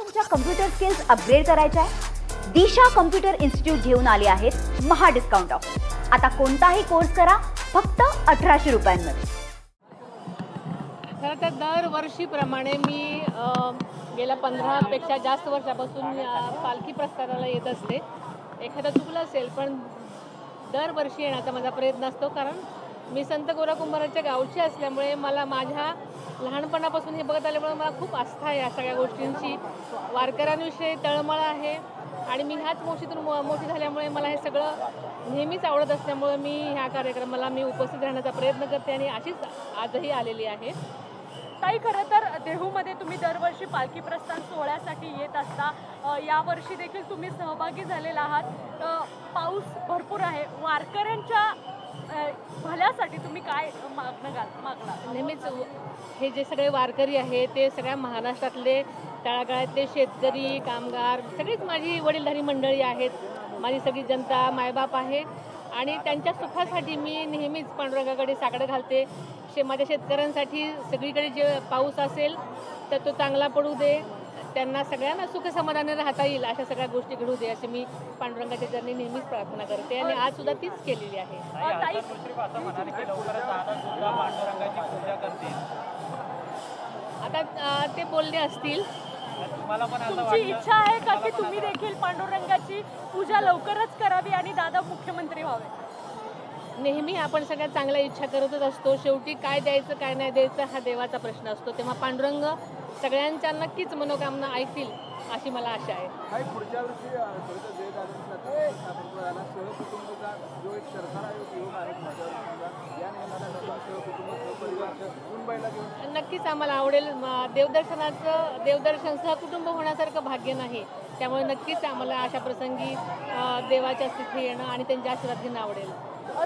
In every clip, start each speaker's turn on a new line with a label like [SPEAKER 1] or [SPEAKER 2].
[SPEAKER 1] तुमच्या computer skills upgrade करायच्या आहे? दिशा कम्प्युटर इन्स्टिट्यूट घेऊन आले आहेत महा डिस्काउंट ऑफर। आता कोणताही कोर्स करा फक्त 1800 रुपयांमध्ये।
[SPEAKER 2] खरं तर दरवर्षीप्रमाणे मी गेल्या 15 पेक्षा जास्त वर्षापासून पालखी प्रस्थानाला येत असते। एखादं चुकलं असेल पण दरवर्षी येण्याचा माझा प्रयत्न असतो, कारण मी संत गोरा कुंभाराच्या गावची असल्यामुळे मला माझ्या लहानपणापासून हे बघत आल्यामुळे मला खूप आस्था आहे या सगळ्या गोष्टींची। वारकऱ्यांविषयी तळमळ आहे आणि मी ह्याच मोशीतून मोठी झाल्यामुळे मला हे सगळं नेहमीच आवडत असल्यामुळे मी ह्या कार्यक्रमाला उपस्थित राहण्याचा प्रयत्न करते आणि अशीच आजही आलेली आहे।
[SPEAKER 3] ताई, खरं तर देहूमध्ये तुम्ही दरवर्षी पालखी प्रस्थान सोहळ्यासाठी येत असता, यावर्षी देखील तुम्ही सहभागी झालेला आहात। पाऊस भरपूर आहे, वारकऱ्यांच्या भल्यासाठी तुम्ही काय मागणार?
[SPEAKER 2] नेहमीच हे जे सगळे वारकरी आहे ते सगळ्या महाराष्ट्रातले तळागाळातले शेतकरी, कामगार, सगळीच माझी वडीलधारी मंडळी आहेत, माझी सगळी जनता, मायबाप आहे आणि त्यांच्या सुखासाठी मी नेहमीच पांडुरंगाकडे साकडं घालते। माझ्या शेतकऱ्यांसाठी सगळीकडे जे पाऊस असेल तर तो चांगला पडू दे, त्यांना सगळ्यांना सुख समाधानाने राहता येईल अशा सगळ्या गोष्टी घडू दे असे मी पांडुरंगाच्या चरणी नेहमीच प्रार्थना करते आणि आज सुद्धा तीच केलेली आहे। आता ते बोलले असतील।
[SPEAKER 3] तुमची इच्छा आहे का की तुम्ही देखील पांडुरंगाची पूजा लवकरच करावी आणि दादा मुख्यमंत्री व्हावे?
[SPEAKER 2] नेहमी आपण सगळ्यात चांगल्या इच्छा करतच असतो, शेवटी काय द्यायचं काय नाही द्यायचं हा देवाचा प्रश्न असतो, तेव्हा पांडुरंग सगळ्यांच्या नक्कीच मनोकामना ऐकतील अशी मला आशा आहे।
[SPEAKER 4] पुढच्या वर्षी
[SPEAKER 2] नक्कीच आम्हाला आवडेल। देवदर्शन सहकुटुंब होण्यासारखं भाग्य नाही, त्यामुळे नक्कीच आम्हाला अशा प्रसंगी देवाच्या स्थिती येणं आणि त्यांच्या आशीर्वाद घेणं आवडेल।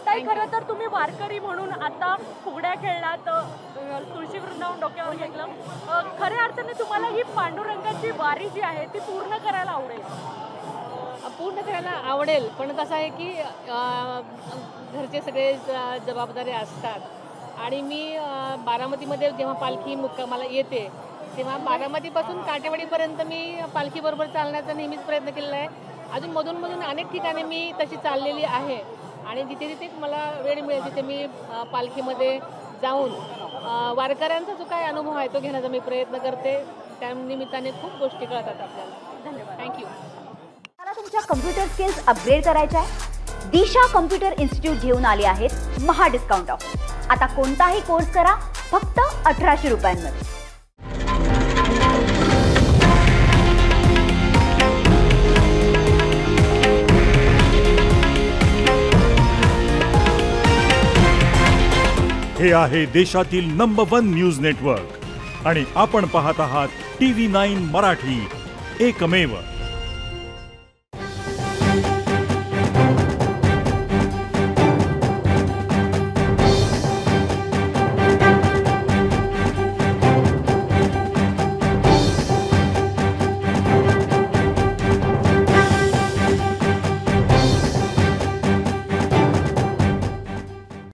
[SPEAKER 3] ताई, खरं तर तुम्ही वारकरी म्हणून आता फुगड्या खेळलात, तुळशी वृंदावन डोक्यावर घेतलं, खऱ्या अर्थाने तुम्हाला ही पांडुरंगाची वारी जी आहे ती पूर्ण करायला आवडेल?
[SPEAKER 2] पूर्ण करायला आवडेल, पण कसं आहे की घरचे सगळे जबाबदारी असतात आणि मी बारामतीमध्ये जेव्हा पालखी मुक्कामाला येते तेव्हा बारामतीपासून काटेवाडीपर्यंत मी पालखीबरोबर चालण्याचा नेहमीच प्रयत्न केलेला आहे। अजून मधून अनेक ठिकाणी मी तशी चाललेली आहे आणि जिथे जिथे मला वेळ मिळेल तिथे मी पालखीमध्ये जाऊन वारकऱ्यांचा जो काय अनुभव आहे तो घेण्याचा मी प्रयत्न करते। त्या निमित्ताने खूप गोष्टी कळतात आपल्याला। धन्यवाद, थँक्यू।
[SPEAKER 1] मला तुमच्या कम्प्युटर स्किल्स अपग्रेड करायच्या आहे? दिशा कम्प्युटर इन्स्टिट्यूट घेऊन आले आहेत महा डिस्काउंट ऑफर। आता कोणताही कोर्स करा फक्त 1800 रुपयांमध्ये।
[SPEAKER 5] हे आहे देशातील नंबर 1 न्यूज नेटवर्क आणि आपण पाहत आहात TV9 मराठी, एकमेव।